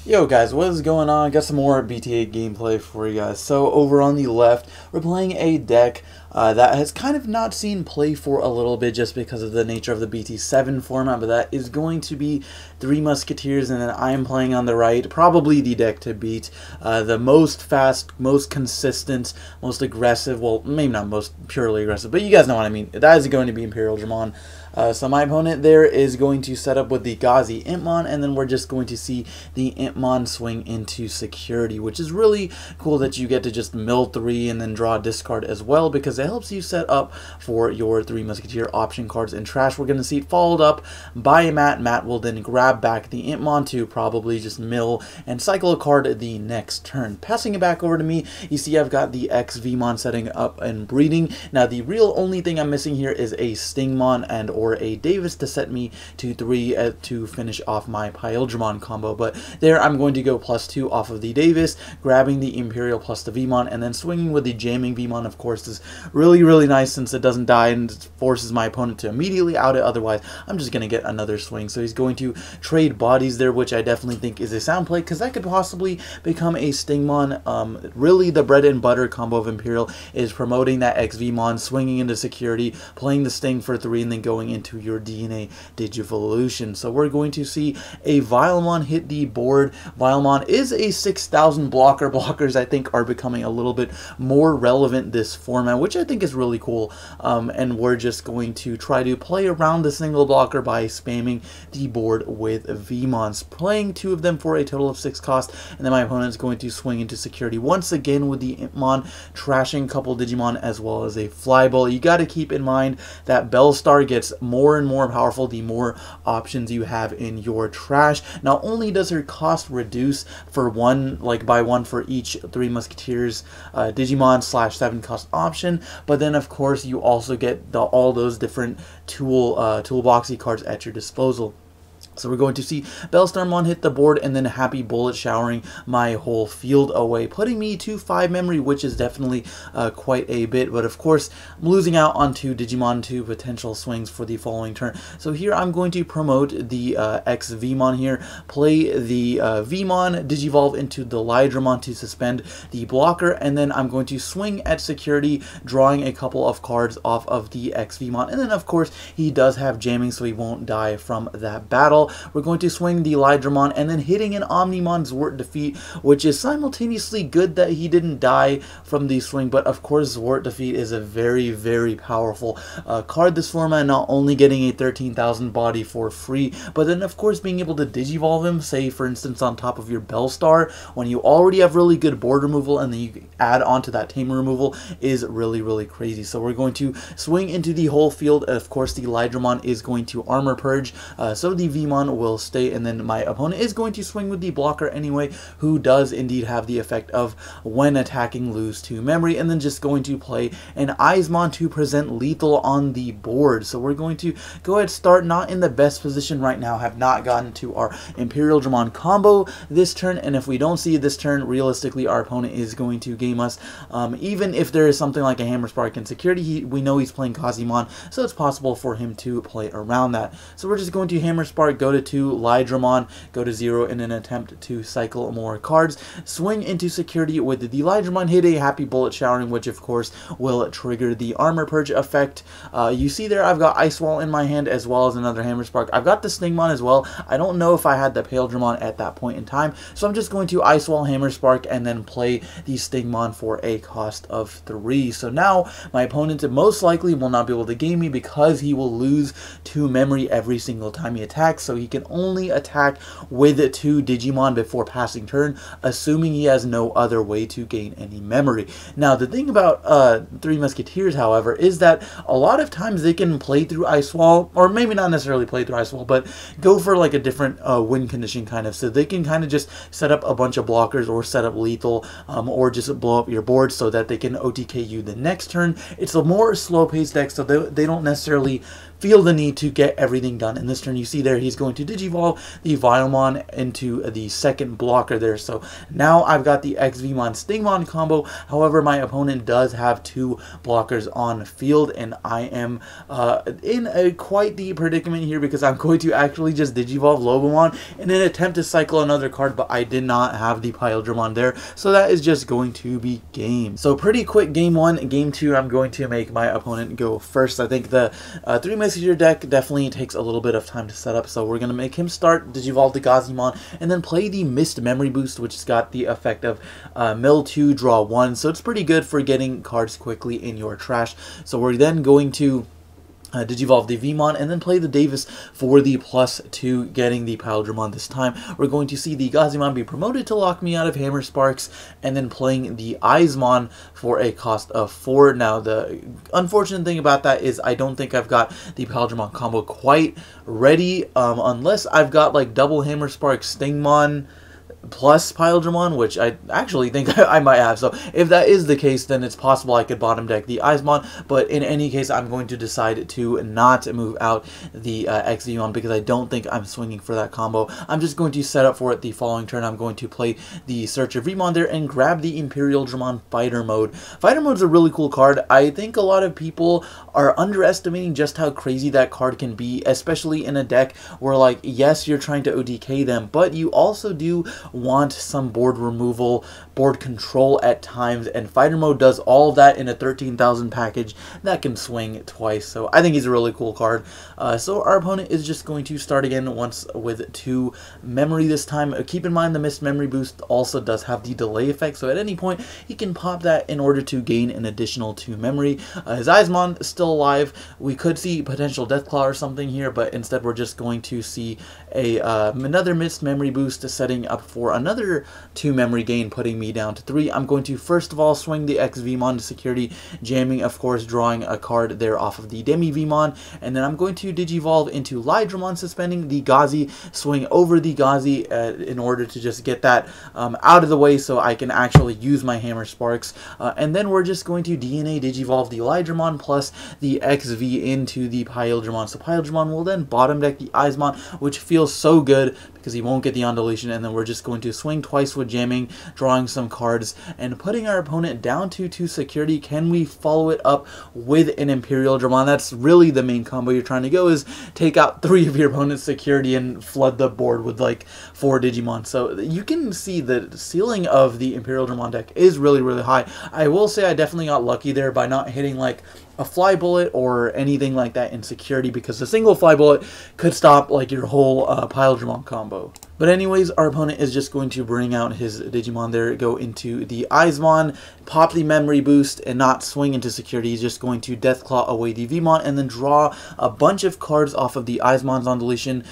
Yo guys, what is going on? Got some more BT8 gameplay for you guys. So over on the left, we're playing a deck that has kind of not seen play for a little bit just because of the nature of the BT7 format, but that is going to be Three Musketeers, and then I am playing on the right, probably the deck to beat, the most fast, most consistent, most aggressive, well, maybe not most purely aggressive, but you guys know what I mean. That is going to be Imperialdramon. So my opponent there is going to set up with the Gazi Impmon, and then we're just going to see the Impmon swing into security, which is really cool that you get to just mill 3 and then draw a discard as well, because it helps you set up for your 3 Musketeer option cards in trash. We're going to see it followed up by a Matt. Matt will then grab back the Impmon to probably just mill and cycle a card the next turn. Passing it back over to me, you see I've got the XVmon setting up and breeding. Now the real only thing I'm missing here is a Stingmon and or a Davis to set me to 3 to finish off my Imperialdramon combo. But there I'm going to go +2 off of the Davis, grabbing the Imperial plus the Vmon, and then swinging with the jamming Vmon, of course, is really nice since it doesn't die and forces my opponent to immediately out it. Otherwise, I'm just going to get another swing. So he's going to trade bodies there, which I definitely think is a sound play, because that could possibly become a Stingmon. Really, the bread and butter combo of Imperial is promoting that XVmon, swinging into security, playing the Sting for 3, and then going into your DNA Digivolution. So we're going to see a Vilemon hit the board. Vilemon is a 6,000 blocker. Blockers, I think, are becoming a little bit more relevant this format, which I think is really cool. And we're just going to try to play around the single blocker by spamming the board with Vmons, playing 2 of them for a total of 6 cost, and then my opponent is going to swing into security once again with the Impmon, trashing a couple Digimon as well as a Flyball. You got to keep in mind that Bellstar gets more and more powerful the more options you have in your trash. Not only does her cost reduce for by one for each 3 Musketeers Digimon / 7 cost option, but then of course you also get all those different toolboxy cards at your disposal. So we're going to see Bellstarmon hit the board and then Happy Bullet showering my whole field away, putting me to 5 memory, which is definitely quite a bit. But of course, I'm losing out on 2 Digimon, 2 potential swings for the following turn. So here I'm going to promote the XVmon here, play the Vmon, Digivolve into the Lydramon to suspend the blocker, and then I'm going to swing at security, drawing a couple of cards off of the XVmon. And then of course, he does have jamming, so he won't die from that battle. We're going to swing the Lydramon and then hitting an Omnimon Zwart Defeat, which is simultaneously good that he didn't die from the swing, but of course Zwart Defeat is a very powerful card this format, not only getting a 13,000 body for free, but then of course being able to Digivolve him, say for instance on top of your Bellstar, when you already have really good board removal and then you add on to that Tamer removal, is really crazy. So we're going to swing into the whole field. Of course the Lydramon is going to Armor Purge, so the Vmon will stay, and then my opponent is going to swing with the blocker anyway, who does indeed have the effect of, when attacking, lose 2 memory, and then just going to play an Eismon to present lethal on the board. So we're going to go ahead, start not in the best position right now, have not gotten to our Imperialdramon combo this turn, and if we don't see it this turn, realistically our opponent is going to game us. Even if there is something like a Hammer Spark in security, we know he's playing Kazimon, so it's possible for him to play around that. So we're just going to Hammer Spark, go to 2, Lydramon, go to 0 in an attempt to cycle more cards, swing into security with the Lydramon, hit a Happy Bullet showering, which of course will trigger the Armor Purge effect. You see there I've got Ice Wall in my hand as well as another Hammer Spark. I've got the Stingmon as well. I don't know if I had the Imperialdramon at that point in time, so I'm just going to Ice Wall, Hammer Spark, and then play the Stingmon for a cost of 3. So now my opponent most likely will not be able to game me because he will lose 2 memory every single time he attacks, so he can only attack with 2 Digimon before passing turn, assuming he has no other way to gain any memory. Now, the thing about 3 Musketeers, however, is that a lot of times they can play through Ice Wall, or maybe not necessarily play through Ice Wall, but go for like a different win condition kind of, so they can kind of just set up a bunch of blockers or set up lethal, or just blow up your board so that they can OTK you the next turn. It's a more slow-paced deck, so they don't necessarily feel the need to get everything done in this turn. You see there, he's going to Digivolve the Vilemon into the second blocker there. So now I've got the XVmon Stingmon combo. However, my opponent does have 2 blockers on field, and I am in quite the predicament here because I'm going to actually just Digivolve Lobomon in an attempt to cycle another card, but I did not have the Imperialdramon there, so that is just going to be game. So pretty quick game 1. Game 2, I'm going to make my opponent go first. I think the 3 Musketeer deck definitely takes a little bit of time to set up, so we're going to make him start Digivolve the Gazimon and then play the Missed Memory Boost, which has got the effect of mill 2, draw 1, so it's pretty good for getting cards quickly in your trash. So we're then going to Digivolve the Vmon and then play the Davis for the +2, getting the Imperialdramon this time. We're going to see the Gazimon be promoted to lock me out of Hammer Sparks, and then playing the Eismon for a cost of 4. Now, the unfortunate thing about that is I don't think I've got the Imperialdramon combo quite ready, unless I've got like double Hammer Sparks Stingmon plus Imperialdramon, which I actually think I might have. So if that is the case, then it's possible I could bottom deck the Eismon, but in any case, I'm going to decide to not move out the XVmon because I don't think I'm swinging for that combo. I'm just going to set up for it the following turn. I'm going to play the Searcher Vmon there and grab the Imperialdramon Fighter Mode. Fighter Mode is a really cool card. I think a lot of people are underestimating just how crazy that card can be, especially in a deck where, like, yes, you're trying to ODK them, but you also do want some board removal, board control at times, and Fighter Mode does all of that in a 13,000 package that can swing twice. So I think he's a really cool card. So our opponent is just going to start again once with 2 memory this time. Keep in mind the Missed Memory Boost also does have the delay effect, so at any point he can pop that in order to gain an additional 2 memory. His Eismon is still alive. We could see potential Deathclaw or something here, but instead we're just going to see another Missed Memory Boost setting up for another 2 memory gain, putting me down to 3. I'm going to first of all swing the XVmon to security, jamming, of course, drawing a card there off of the Demi Vmon, and then I'm going to Digivolve into Lydramon, suspending the Gazi, swing over the Gazi in order to just get that out of the way so I can actually use my Hammer Sparks, and then we're just going to DNA Digivolve the Lydramon plus the XV into the Imperialdramon. So Imperialdramon will then bottom deck the Eismon, which feels so good because he won't get the undulation, and then we're just going to swing twice with jamming, drawing some cards, and putting our opponent down to 2 security. Can we follow it up with an Imperialdramon? That's really the main combo you're trying to go, is take out 3 of your opponent's security and flood the board with like 4 Digimon. So you can see the ceiling of the Imperialdramon deck is really, really high. I will say I definitely got lucky there by not hitting like a fly bullet or anything like that in security, because a single fly bullet could stop like your whole Imperialdramon combo. But anyways, our opponent is just going to bring out his Digimon there, go into the Eismon, pop the memory boost, and not swing into security. He's just going to Deathclaw away the Vmon, and then draw a bunch of cards off of the Eismon's on deletion,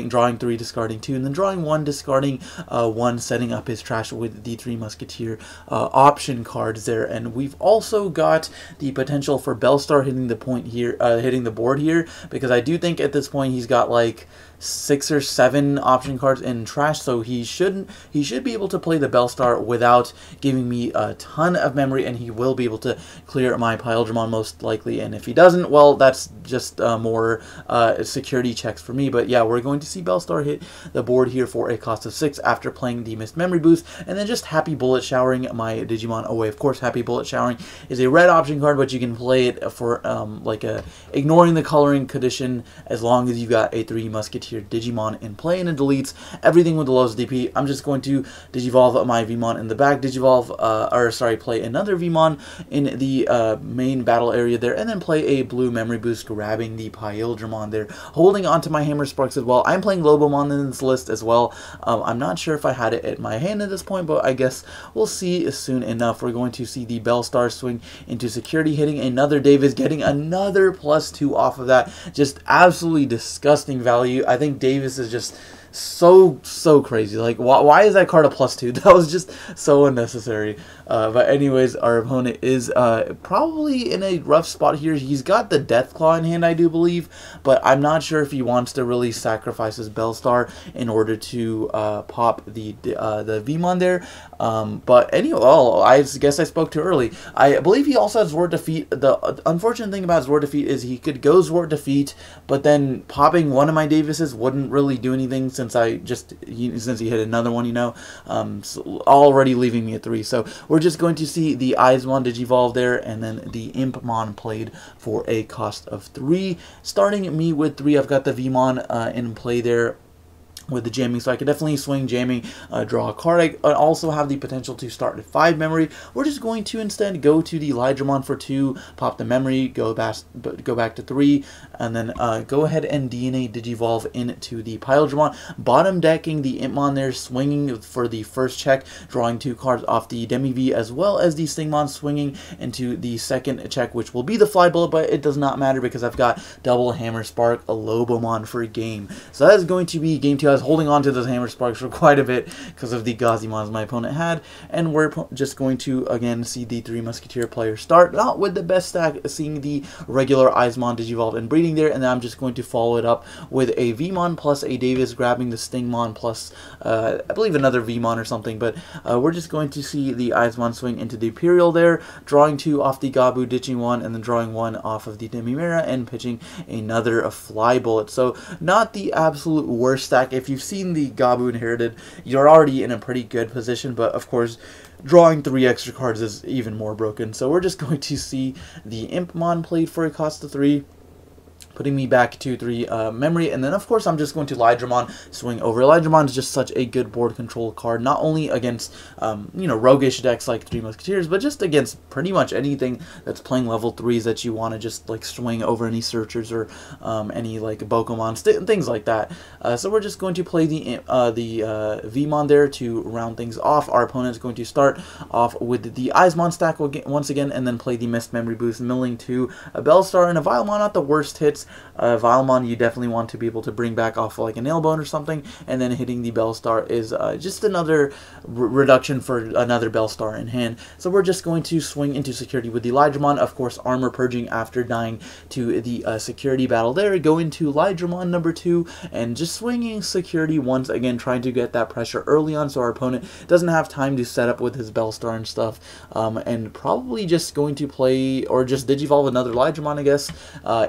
drawing 3, discarding 2, and then drawing 1, discarding 1, setting up his trash with the 3 Musketeer option cards there. And we've also got the potential for Bellstar hitting the point here, hitting the board here, because I do think at this point he's got like 6 or 7 option cards in trash, so he should be able to play the Bellstar without giving me a ton of memory, and he will be able to clear my Imperialdramon most likely. And if he doesn't, well, that's just more security checks for me. But yeah, we're going to see Bellstar hit the board here for a cost of 6 after playing the Missed Memory Boost, and then just Happy Bullet Showering my Digimon away. Of course, Happy Bullet Showering is a red option card, but you can play it for like a ignoring the coloring condition as long as you've got a 3 Musketeer Digimon in play, and it deletes everything with the lowest DP. I'm just going to Digivolve my Vmon in the back, play another Vmon in the main battle area there, and then play a blue memory boost, grabbing the Imperialdramon there, holding onto my Hammer Sparks as well. I'm playing Lobomon in this list as well. I'm not sure if I had it at my hand at this point, but I guess we'll see soon enough. We're going to see the Bellstar swing into security, hitting another Davis, getting another +2 off of that. Just absolutely disgusting value. I think Davis is just so crazy. Like, why is that card a +2? That was just so unnecessary. But anyways, our opponent is probably in a rough spot here. He's got the Deathclaw in hand, I do believe, but I'm not sure if he wants to really sacrifice his Bellstar in order to pop the Vmon there. But anyway, I guess I spoke too early. I believe he also has Zord Defeat. The unfortunate thing about Zord Defeat is he could go Zord Defeat, but then popping one of my Davises wouldn't really do anything since he hit another one, you know, so already leaving me at 3. So we're just going to see the Eismon Digivolve there, and then the Impmon played for a cost of 3. Starting me with 3, I've got the Vmon in play there with the jamming, so I could definitely swing jamming, draw a card. I also have the potential to start at 5 memory. We're just going to instead go to the Imperialdramon for 2, pop the memory, go back to 3, and then go ahead and DNA Digivolve into the Imperialdramon, bottom decking the Impmon there, swinging for the first check, drawing 2 cards off the Demi-V, as well as the Stingmon swinging into the second check, which will be the Fly Bullet, but it does not matter because I've got double Hammer Spark, a Lobomon for game. So that is going to be game 2. I was holding on to those Hammer Sparks for quite a bit because of the Gazimons my opponent had, and we're just going to again see the 3 Musketeer players start, not with the best stack, seeing the regular Eismon Digivolve and breeding there, and then I'm just going to follow it up with a Vmon plus a Davis, grabbing the Stingmon plus I believe another Vmon or something, but we're just going to see the Eismon swing into the Imperial there, drawing 2 off the Gabu, ditching 1, and then drawing 1 off of the Demimera and pitching another Fly Bullet. So not the absolute worst stack. If you've seen the Gabu Inherited, you're already in a pretty good position, but of course drawing 3 extra cards is even more broken. So we're just going to see the Impmon played for a cost of 3, putting me back to 3 memory, and then of course I'm just going to Imperialdramon, swing over. Imperialdramon is just such a good board control card, not only against you know, roguish decks like 3 Musketeers, but just against pretty much anything that's playing level 3s that you want to just like swing over, any searchers or any like Pokemon, things like that. So we're just going to play the Vmon there to round things off. Our opponent is going to start off with the Eismon stack once again, and then play the Mist Memory Boost, milling to a Bellstar and a Vilemon. Not the worst hits. Vilemon you definitely want to be able to bring back off like a Nailbone or something, and then hitting the Bellstar is just another reduction for another Bellstar in hand. So we're just going to swing into security with the Imperialdramon, of course armor purging after dying to the security battle there, go into Imperialdramon number 2, and just swinging security once again, trying to get that pressure early on so our opponent doesn't have time to set up with his Bellstar and stuff, and probably just going to play, or just Digivolve another Imperialdramon, I guess,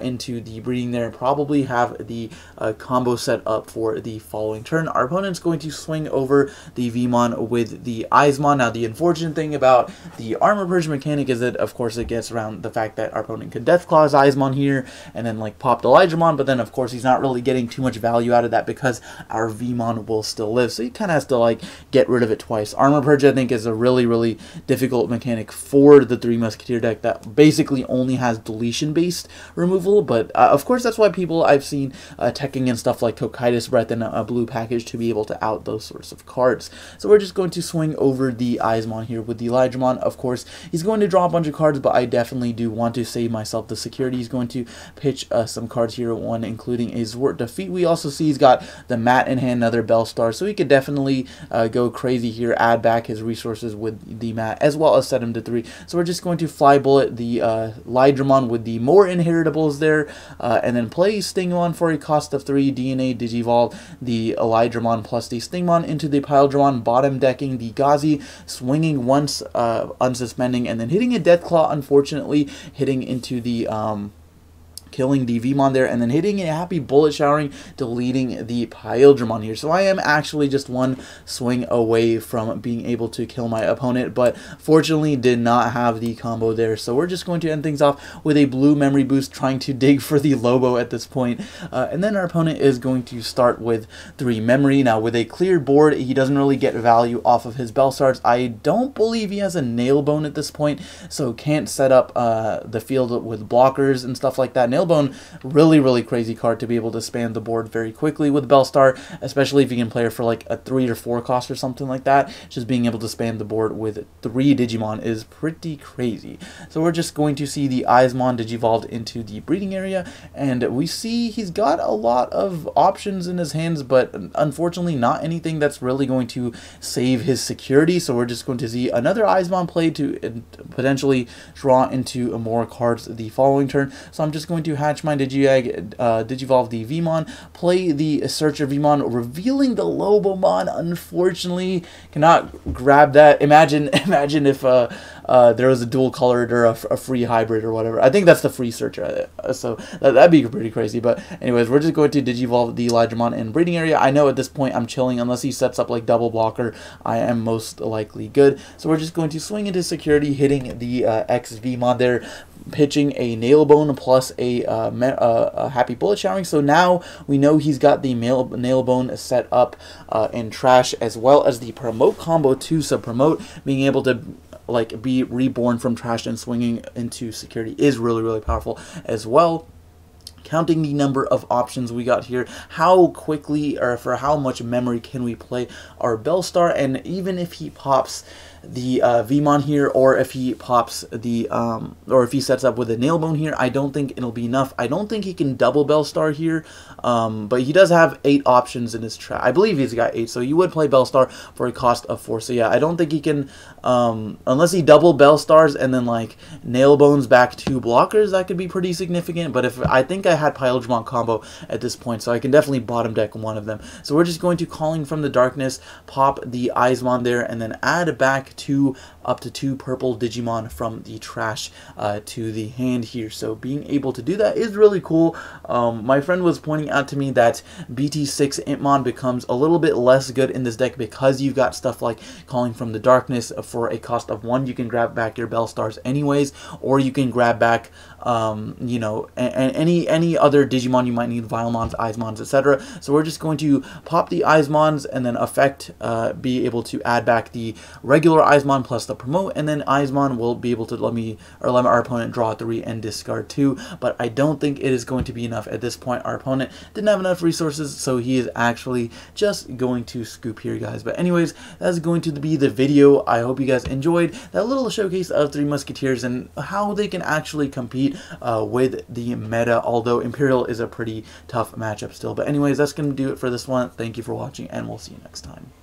into the breeding there, and probably have the combo set up for the following turn. Our opponent's going to swing over the Vmon with the Eismon. Now the unfortunate thing about the armor purge mechanic is that of course it gets around the fact that our opponent could Deathclaw his Eismon here and then like pop the Imperialdramon, but then of course he's not really getting too much value out of that because our Vmon will still live, so he kind of has to like get rid of it twice. Armor purge I think is a really difficult mechanic for the 3 Musketeer deck that basically only has deletion based removal, but of course that's why people I've seen teching and stuff like Cocytus Breath and a blue package to be able to out those sorts of cards. So we're just going to swing over the Eismon here with the Imperialdramon. Of course he's going to draw a bunch of cards, but I definitely do want to save myself the security. He's going to pitch some cards here, one including a Zord Defeat. We also see he's got the Mat in hand, another Bellstar, so he could definitely go crazy here, add back his resources with the Mat, as well as set him to 3. So we're just going to Fly Bullet the Imperialdramon with the more inheritables there, and then play Stingmon for a cost of 3, DNA Digivolve the Imperialdramon plus the Stingmon into the Imperialdramon, bottom decking the Gazi, swinging once, unsuspending, and then hitting a Deathclaw, unfortunately, hitting into the killing the Vmon there, and then hitting a Happy Bullet Showering, deleting the Imperialdramon here. So I am actually just one swing away from being able to kill my opponent, but fortunately did not have the combo there. So we're just going to end things off with a blue memory boost, trying to dig for the Lobo at this point. And then our opponent is going to start with 3 memory. Now with a cleared board, he doesn't really get value off of his Bellstars. I don't believe he has a Nailbone at this point, so can't set up the field with blockers and stuff like that. Nailbone, really crazy card to be able to span the board very quickly with Bellstar, especially if you can play her for like a 3 or 4 cost or something like that. Just being able to span the board with 3 Digimon is pretty crazy. So we're just going to see the Eismon Digivolved into the breeding area, and we see he's got a lot of options in his hands, but unfortunately not anything that's really going to save his security. So we're just going to see another Eismon play to potentially draw into more cards the following turn. So I'm just going to hatch my Digiegg, Digivolve the Vmon, play the Searcher Vmon, revealing the Lobomon. Unfortunately, cannot grab that. Imagine if there was a dual colored or a free hybrid or whatever. I think that's the free Searcher, so that'd be pretty crazy. But anyways, we're just going to Digivolve the Elijahmon in breeding area. I know at this point I'm chilling. Unless he sets up like double blocker, I am most likely good. So we're just going to swing into security, hitting the XVmon there, pitching a Nailbone plus a Happy Bullet Showering. So now we know he's got the Nailbone set up in trash, as well as the promote combo too. So promote, being able to like be reborn from trash and swinging into security, is really powerful as well. Counting the number of options we got here, how quickly or for how much memory can we play our Bellstar, and even if he pops the Vmon here, or if he pops the or if he sets up with a Nailbone here, I don't think it'll be enough. I don't think he can double Bellstar here, but he does have 8 options in his trash. I believe he's got 8, so you would play Bellstar for a cost of 4. So yeah, I don't think he can, unless he double Bellstars and then like Nailbones back 2 blockers, that could be pretty significant. But if I think I had Imperialdramon combo at this point, so I can definitely bottom deck one of them. So we're just going to Calling from the Darkness, pop the Eismon there, and then add back up to 2 purple Digimon from the trash to the hand here. So being able to do that is really cool. My friend was pointing out to me that BT6 Impmon becomes a little bit less good in this deck because you've got stuff like Calling from the Darkness. For a cost of 1, you can grab back your Bellstars anyways, or you can grab back you know, any other Digimon you might need, Vilemons, Eismons, etc. So we're just going to pop the Eismons and then be able to add back the regular Eismon plus the promote, and then Eismon will be able to let our opponent draw 3 and discard 2. But I don't think it is going to be enough at this point. Our opponent didn't have enough resources, so he is actually just going to scoop here, guys. But anyways, that's going to be the video. I hope you guys enjoyed that little showcase of 3 Musketeers and how they can actually compete with the meta, although Imperial is a pretty tough matchup still. But anyways, that's going to do it for this one. Thank you for watching, and we'll see you next time.